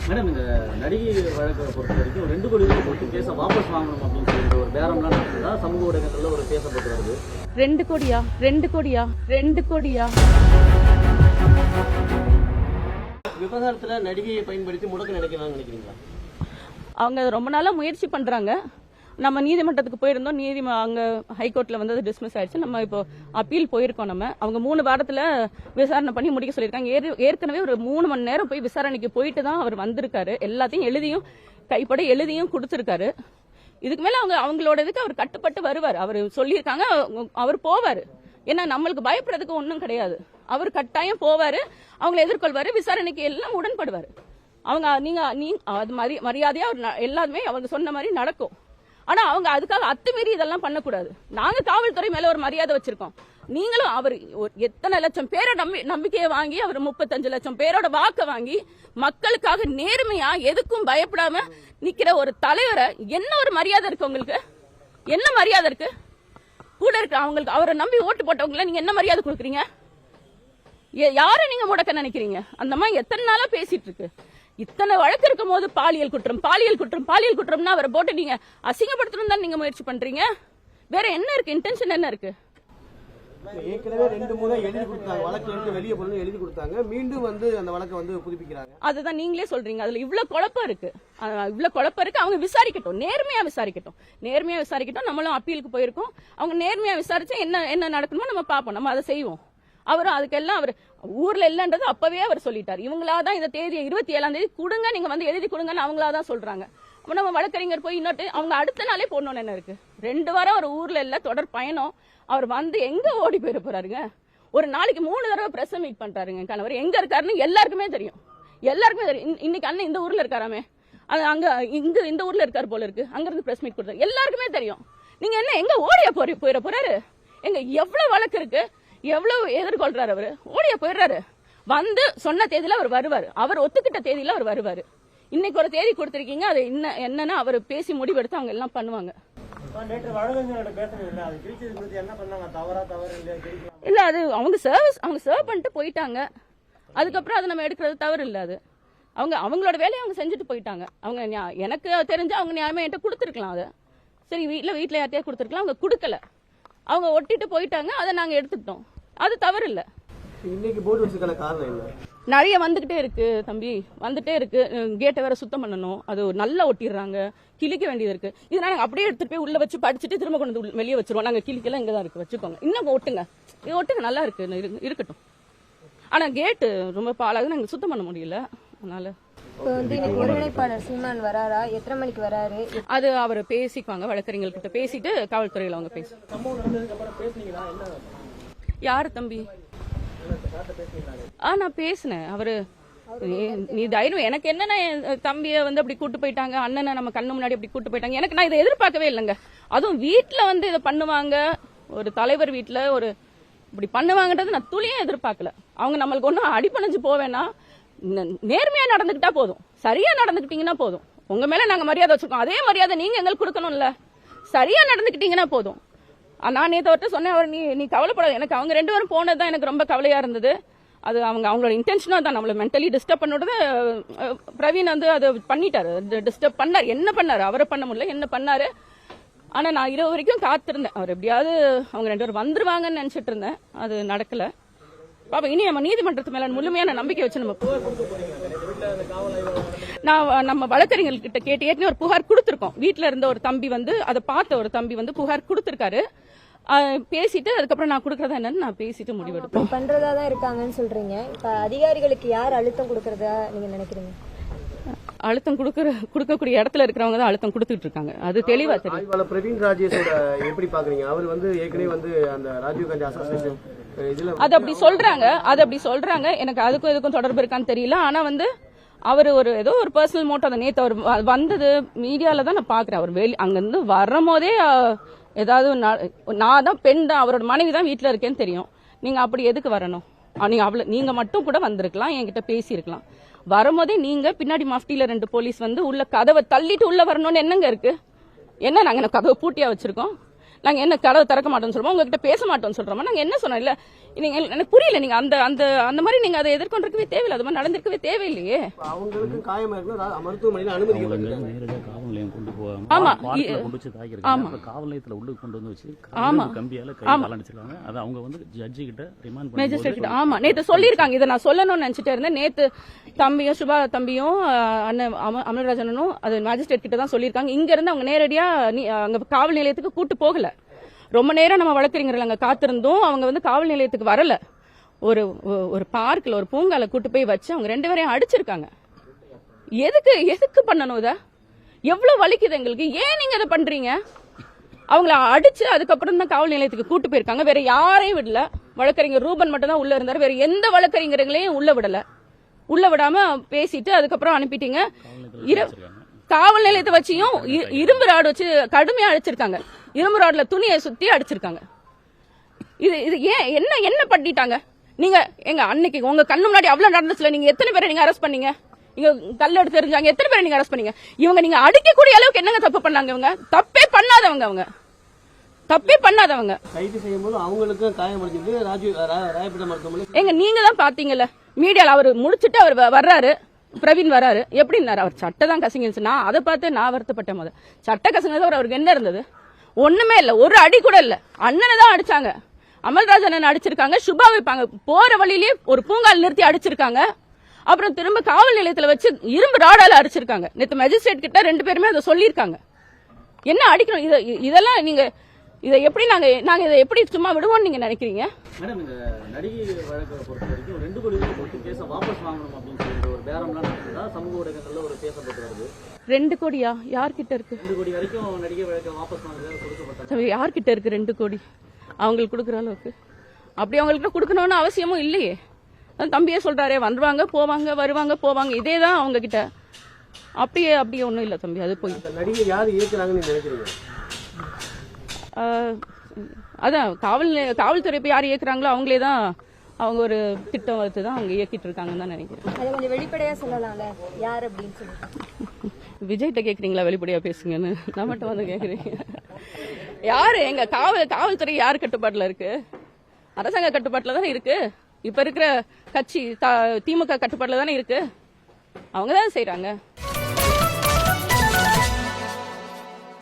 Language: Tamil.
மேடம், இந்த நடிகை வழக்கை பொறுத்த வரைக்கும் 2 கோடி ரூபாய் கொடுத்து கேஸை வாபஸ் வாங்கணும் அப்படின்னு சொல்லிட்டு ஒரு பேரம்லாம் நடக்குதா சமூக ஊடகங்கள்ல ஒரு பேசப்பட்டு வருது. 2 கோடியா 2 கோடியா 2 கோடியா? விவகாரத்துல நடிகையை பயன்படுத்தி முடக்க நினைக்கலாம்னு நினைக்கிறீங்களா? அவங்க ரொம்ப நாளா முயற்சி பண்றாங்க. நம்ம நீதிமன்றத்துக்கு போயிருந்தோம். அங்க ஹைகோர்ட்ல வந்து அது டிஸ்மிஸ் ஆயிடுச்சு. நம்ம இப்போ அப்பீல் போயிருக்கோம். அவங்க 3 வாரத்துல விசாரணை பண்ணி முடிக்க சொல்லியிருக்காங்க. ஏற்கனவே ஒரு 3 மணி நேரம் போய் விசாரணைக்கு போயிட்டு தான் அவர் வந்திருக்காரு. எல்லாத்தையும் எழுதியும் கைப்பட எழுதியும் கொடுத்திருக்காரு. இதுக்கு மேல அவங்களோட இதுக்கு அவர் கட்டுப்பட்டு வருவார். அவர் சொல்லியிருக்காங்க, அவர் போவாரு. ஏன்னா நம்மளுக்கு பயப்படுறதுக்கு ஒன்றும் கிடையாது. அவர் கட்டாயம் போவாரு, அவங்களை எதிர்கொள்வாரு, விசாரணைக்கு எல்லாம் உடன்படுவாரு. நீங்க அது மரியாதையா எல்லாருமே அவங்க சொன்ன மாதிரி நடக்கும். ஆனா அவங்க அதுக்காக அத்துமீறி இதெல்லாம் பண்ணக்கூடாது. நாங்க காவல்துறை மேல ஒரு மரியாதை வச்சிருக்கோம். நீங்களும் அவர் எத்தனை லட்சம் பேரை நம்பிக்கையை வாங்கி அவர் 35 லட்சம் பேரோட வாக்க வாங்கி மக்களுக்காக நேர்மையா எதுக்கும் பயப்படாம நிக்கிற ஒரு தலைவரை என்ன ஒரு மரியாதை இருக்கு உங்களுக்கு? என்ன மரியாதை இருக்கு? கூட இருக்க அவங்களுக்கு அவரை நம்பி ஓட்டு போட்டவங்களை நீங்க என்ன மரியாதை கொடுக்குறீங்க? யாரை நீங்க முடக்க நினைக்கிறீங்க? அந்த மாதிரி எத்தனை நாளா பேசிட்டு இருக்கு. இத்தனை வழக்கு இருக்கும் போது பாலியல் குற்றம்னா அவரை போட்டு நீங்க அசிங்கப்படுத்தணும் தான் நீங்க முயற்சி பண்றீங்க. வேற என்ன இருக்கு? இன்டென்ஷன் என்ன இருக்கு? ஏற்கனவே 2 முறை எழுதி கொடுத்தாங்க, வழக்கு வெளியே போகணும் எழுதி கொடுத்தாங்க. மீண்டும் வந்து அந்த வழக்கை வந்து புதுப்பிக்கிறாங்க. அதுதான் நீங்களே சொல்றீங்க. அதுல இவ்வளவு குழப்பம் இருக்கு. அவங்க விசாரிக்கட்டும், நேர்மையா விசாரிக்கட்டும். நம்மளும் அப்பீலுக்கு போயிருக்கோம். அவங்க நேர்மையா விசாரிச்சா என்ன நடக்கணுமோ நம்ம பார்ப்போம். நம்ம அதை செய்வோம். அவரும் அதுக்கெல்லாம் அவர் ஊர்ல இல்லன்றது அப்பவே அவர் சொல்லிட்டார். இவங்களாதான் இந்த தேதியை 27ஆம் தேதி கொடுங்க, நீங்க வந்து எழுதி கொடுங்கன்னு அவங்களாதான் சொல்றாங்க. அப்ப நம்ம வழக்கறிஞர் போய் இன்னொரு அவங்க அடுத்த நாளே போடணும்னு என்ன இருக்கு? 2 வாரம் அவர் ஊர்ல இல்ல, தொடர் பயணம். அவர் வந்து எங்க ஓடி போயிட போறாருங்க? ஒரு நாளைக்கு 3 தடவை பிரஸ் மீட் பண்றாருங்க. கணவர் எங்க இருக்காருன்னு எல்லாருக்குமே தெரியும். இன்னைக்கு அண்ணன் இந்த ஊர்ல இருக்காராமே, அங்க இந்த ஊர்ல இருக்காரு போல இருக்கு. அங்க இருந்து பிரஸ் மீட் கொடுத்தாரு, எல்லாருக்குமே தெரியும். நீங்க என்ன எங்க ஓடிய போயிட போறாரு? எங்க எவ்வளவு வழக்கு இருக்கு, எவ்வளவு எதிர்கொள்றாரு அவரு? ஓடியா போயிடுறாரு. வந்து சொன்ன தேதியில அவர் வருவாரு. அவர் ஒத்துக்கிட்ட தேதியில அவர் வருவாரு. இன்னைக்கு ஒரு தேதி கொடுத்திருக்கீங்க, அது என்னன்னா அவர் பேசி முடிவெடுத்து அவங்க எல்லாம் பண்ணுவாங்க. இல்ல, அது அவங்க சர்வ் பண்ணிட்டு போயிட்டாங்க. அதுக்கப்புறம் அதை நம்ம எடுக்கிறது தவறு இல்ல. அது அவங்களோட வேலையை அவங்க செஞ்சுட்டு போயிட்டாங்க. அவங்க எனக்கு தெரிஞ்சு அவங்க நியாயமா என்கிட்ட கொடுத்துருக்கலாம். அதை சரி வீட்டுல யார்ட்டையா கொடுத்துருக்கலாம். அவங்க கொடுக்கல, அவங்க ஒட்டிட்டு போயிட்டாங்க. அதை நாங்க எடுத்துக்கிட்டோம். அது தவறு இல்ல. இன்னைக்கு போர்டு வச்சதுக்கான காரணம் என்ன? நிறைய வந்துகிட்டே இருக்கு தம்பி, வந்துட்டே இருக்கு. கேட்டை வேற சுத்தம் பண்ணணும். அது நல்லா ஒட்டிடுறாங்க, கிழிக்க வேண்டியது இருக்கு. இதனால நாங்க அப்படியே எடுத்துட்டு போய் உள்ள வச்சு படிச்சுட்டு திரும்ப கொண்டு வந்து வெளியே வச்சிருவோம். நாங்க கிழிக்கலாம் இங்கதான் இருக்கு, வச்சுக்கோங்க. இன்னும் ஒட்டுங்க நல்லா இருக்கு, இருக்கட்டும். ஆனா கேட்டு ரொம்ப பாலாக நாங்க சுத்தம் பண்ண முடியல. அதனால ஒருங்கிணைப்பாளர் சீமான் வராரா? எத்தனை மணிக்கு வராரு? அது அவர் பேசிக்குவாங்க. வழக்கறிஞர்கள் கிட்ட பேசிட்டு காவல்துறையில அவங்க பேச. யாரு தம்பி? நான் பேசினேன். அவரு நீ தைரியம், எனக்கு என்னன்னா தம்பிய வந்து அப்படி கூட்டு போயிட்டாங்க, அண்ணனை நம்ம கண்ணு முன்னாடி அப்படி கூட்டு போயிட்டாங்க. எனக்கு நான் இதை எதிர்பார்க்கவே இல்லைங்க. அதுவும் வீட்டுல வந்து இதை பண்ணுவாங்க, ஒரு தலைவர் வீட்டுல ஒரு இப்படி பண்ணுவாங்கன்றது நான் துளியும் எதிர்பார்க்கல. அவங்க நம்மளுக்கு ஒன்னும் அடிப்பணிஞ்சு போவேன்னா, நேர்மையா நடந்துகிட்டா போதும், சரியா நடந்துகிட்டீங்கன்னா போதும். உங்க மேல நாங்க மரியாதை வச்சிருக்கோம், அதே மரியாதை நீங்க எங்களுக்கு கொடுக்கணும்ல. சரியா நடந்துகிட்டீங்கன்னா போதும். நான் நேற்று சொன்னேன், அவர் நீ கவலைப்படாது. எனக்கு அவங்க 2 பேரும் போனதுதான் எனக்கு ரொம்ப கவலையா இருந்தது. அது அவங்களோட இன்டென்ஷனா தான் நம்மள மென்டலி டிஸ்டர்ப் பண்ணோட பிரவீன் வந்து அதை பண்ணிட்டாரு, டிஸ்டர்ப் பண்ணாரு. என்ன பண்ணாரு? அவரை பண்ண முடியல, என்ன பண்ணாரு? ஆனா நான் இரவு வரைக்கும் காத்திருந்தேன். அவர் எப்படியாவது அவங்க 2 பேரும் வந்துருவாங்கன்னு நினைச்சிட்டு இருந்தேன். அது நடக்கல. பாப்பா, இனி நம்ம நீதிமன்றத்து மேல முழுமையான நம்பிக்கை வச்சு நம்ம வழக்கறிஞர்கிட்ட கேட்டு ஏற்கனவே ஒரு புகார் கொடுத்திருக்கோம். வீட்டுல இருந்த ஒரு தம்பி வந்து அதை பார்த்த ஒரு தம்பி வந்து புகார் கொடுத்திருக்காரு. பேசிட்டு அதுக்கப்புறம் நான் கொடுக்கறதா என்னன்னு நான் பேசிட்டு முடிவெடுப்போம். பண்றதா தான் இருக்காங்கன்னு சொல்றீங்க. இப்ப அதிகாரிகளுக்கு யார் அழுத்தம் கொடுக்கறதா நீங்க நினைக்கிறீங்க? அழுத்தம் கொடுக்கக்கூடிய இடத்துல இருக்கிறவங்க தான் அழுத்தம் கொடுத்துட்டு இருக்காங்க. அது தெளிவா தெரியும். பிரவீன் ராஜேஷோட எப்படி பாக்குறீங்க? அவர் வந்து ஏற்கனவே வந்து அந்த ராஜீவ் காந்தி அசோசியேஷன் அது அப்படி சொல்றாங்க. எனக்கு அதுக்கும் இதுக்கும் தொடர்பு இருக்கான்னு தெரியல. ஆனா வந்து அவர் ஏதோ ஒரு பர்சனல் மோட்டோ. அதை நேற்று அவர் வந்தது மீடியால தான் நான் பாக்குறேன். அவர் அங்கிருந்து வரும்போதே ஏதாவது நான் தான் பெண் தான், அவரோட மனைவி தான் வீட்டுல இருக்கேன்னு தெரியும். நீங்க அப்படி எதுக்கு வரணும்? நீங்க மட்டும் கூட வந்திருக்கலாம், என்கிட்ட பேசியிருக்கலாம். வரும்போதே நீங்க பின்னாடி மஃப்டியில 2 போலீஸ் வந்து உள்ள கதவை தள்ளிட்டு உள்ள வரணும்னு என்னங்க இருக்கு? என்ன நாங்க கதவை பூட்டியா வச்சிருக்கோம்? நாங்க என்ன கதவை திறக்க மாட்டோம்னு சொல்றோம், உங்ககிட்ட பேச மாட்டோம்னு சொல்றோமா? நாங்க என்ன சொன்னோம்? இல்ல நீங்க எனக்கு புரியல. நீங்க அந்த அந்த அந்த மாதிரி நீங்க அதை எதிர்கொண்டிருக்கவே தேவையில்லை, அது மாதிரி நடந்திருக்கவே தேவையில்லையே. அவங்களுக்கு காயமா இருக்குன்னா மருத்துவமனையில அனுமதிக்கப்பட்டிருக்காங்க. நேரடியாக காவல் நிலையம் கொண்டு போவாங்க. ஆமா. பார்க்ல கொண்டு வச்சு தாக்கிருக்காங்க. காவல் நிலையத்துல உள்ள கொண்டு வந்து வச்சு கம்பியால கை காலடிச்சிருக்காங்க. அது அவங்க வந்து ஜட்ஜி கிட்ட ரிமாண்ட் பண்ணி மேஜிஸ்ட்ரேட் கிட்ட ஆமா நேத்து சொல்லியிருக்காங்க. இதை நான் சொல்லணும்னு நினைச்சிட்டே இருந்தேன். நேத்து தம்பியும் சுபா தம்பியும் அண்ணன் அமல்ராஜனும் அது மேஜிஸ்ட்ரேட் கிட்ட தான் சொல்லியிருக்காங்க. இங்க இருந்து அவங்க நேரடியா அங்க காவல் நிலையத்துக்கு கூட்டு போகல. ரொம்ப நேரம் நம்ம வழக்கறிஞர்கள் அங்க காத்திருந்தோம். அவங்க வந்து காவல் நிலையத்துக்கு வரல. ஒரு பார்க்ல ஒரு பூங்கால கூட்டு போய் வச்சு அவங்க 2 பேரையும் அடிச்சிருக்காங்க. எதுக்கு பண்ணணும் இத? எவ்வளவு வலிக்குது எங்களுக்கு. ஏன் நீங்க இதை பண்றீங்க? அவங்கள அடிச்சு அதுக்கப்புறம் தான் காவல் நிலையத்துக்கு கூட்டு போயிருக்காங்க. வேற யாரையும் விடல. வழக்கறிஞர் ரூபன் மட்டும் தான் உள்ள இருந்தாரு. வேற எந்த வழக்கறிஞர்களையும் உள்ள விடல. உள்ள விடாம பேசிட்டு அதுக்கப்புறம் அனுப்பிட்டீங்க. காவல் நிலையத்தை வச்சியும் இரும்பு ராடு வச்சு கடுமையா அடிச்சிருக்காங்க. இரும்பு ராடுல துணியை சுத்தி அடிச்சிருக்காங்க. இது ஏன் என்ன பண்ணிட்டாங்க? நீங்க எங்க அன்னைக்கு உங்க கண்ணு முன்னாடி அவ்வளவு நடந்துச்சுல, நீங்க எத்தனை பேரை நீங்க அரெஸ்ட் பண்ணீங்க? இங்க கல் எடுத்து தெரிஞ்சாங்க, எத்தனை பேரை நீங்க அரெஸ்ட் பண்ணீங்க? இவங்க நீங்க அடிக்கக்கூடிய அளவுக்கு என்னங்க தப்பு பண்ணாங்க? இவங்க தப்பே பண்ணாதவங்க. அவங்க தப்பே பண்ணாதவங்க. கைது செய்யும் போது அவங்களுக்கு காயமடைஞ்சது ராயப்பேட்டை மருத்துவமனை. எங்க நீங்க தான் பாத்தீங்கல்ல மீடியால. அவர் முடிச்சுட்டு அவர் வர்றாரு, பிரவீன் வராரு. எப்படின்னாரு? அவர் சட்டை தான் கசங்கிருச்சு. நான் அதை பார்த்து நான் வருத்தப்பட்டேன். முதல் சட்டை கசங்கிறது அவருக்கு என்ன இருந்தது? ஒண்ணுமே இல்ல. ஒரு அடி கூட இல்ல. அண்ணனை தான் அடிச்சாங்க. அமல்ராஜன் அடிச்சிருக்காங்க. சுபா வைப்பாங்க போற வழியிலேயே ஒரு பூங்கால் நிறுத்தி அடிச்சிருக்காங்க. அப்புறம் திரும்ப காவல் நிலையத்துல வச்சு இரும்பு ராடால அடிச்சிருக்காங்க. நேத்து மேஜிஸ்ட்ரேட் கிட்ட 2 பேருமே அதை சொல்லியிருக்காங்க. என்ன அடிக்கணும்? இதெல்லாம் நீங்க இதை எப்படி நாங்க இதை எப்படி சும்மா விடுவோம்னு நீங்க நினைக்கிறீங்க? மேடம், இந்த நடிகை வழக்கை பொறுத்த வரைக்கும் 2 கோடி ரூபாய் கொடுத்து கேஸை வாபஸ் வாங்கணும் அப்படின்னு சொல்லிட்டு ஒரு பேரம்லாம் நடக்குதா சமூக ஊடகங்கள்ல ஒரு பேசப்பட்டு வருது. 2 கோடியா? யார்கிட்ட இருக்கு? 2 கோடி வரைக்கும் நடிகை வழக்கை வாபஸ் வாங்குறது கொடுக்கப்பட்ட யார்கிட்ட இருக்கு 2 கோடி? அவங்களுக்கு கொடுக்குற அளவுக்கு அப்படி அவங்களுக்கு கொடுக்கணும்னு அவசியமும் இல்லையே. தம்பியே சொல்றாரே, வந்துருவாங்க போவாங்க வருவாங்க போவாங்க, இதே தான் அவங்க கிட்ட. அப்படியே ஒன்றும் இல்லை தம்பி. அது போய் நடிகை யார் இயக்குறாங்கன்னு நினைக்கிறீங்க? அதான் காவல்துறை இப்போ யார் இயக்குறாங்களோ அவங்களே தான். அவங்க ஒரு திட்டம் வகுத்து தான் அவங்க இயக்கிட்டு இருக்காங்கன்னு தான் நினைக்கிறேன். அதை கொஞ்சம் வெளிப்படையா சொல்லலாம்ல யார் அப்படின்னு சொல்லிட்டு. விஜய்கிட்ட கேக்குறீங்களா வெளிப்படையா பேசுங்கன்னு? நான் மட்டும் வந்து கேக்குறீங்க. யாரு எங்க காவல்துறை யார் கட்டுப்பாட்டுல இருக்கு? அரசாங்க கட்டுப்பாட்டுல தானே இருக்கு. இப்ப இருக்கிற கட்சி திமுக கட்டுப்பாட்டுல தானே இருக்கு. அவங்க தான் செய்யறாங்க.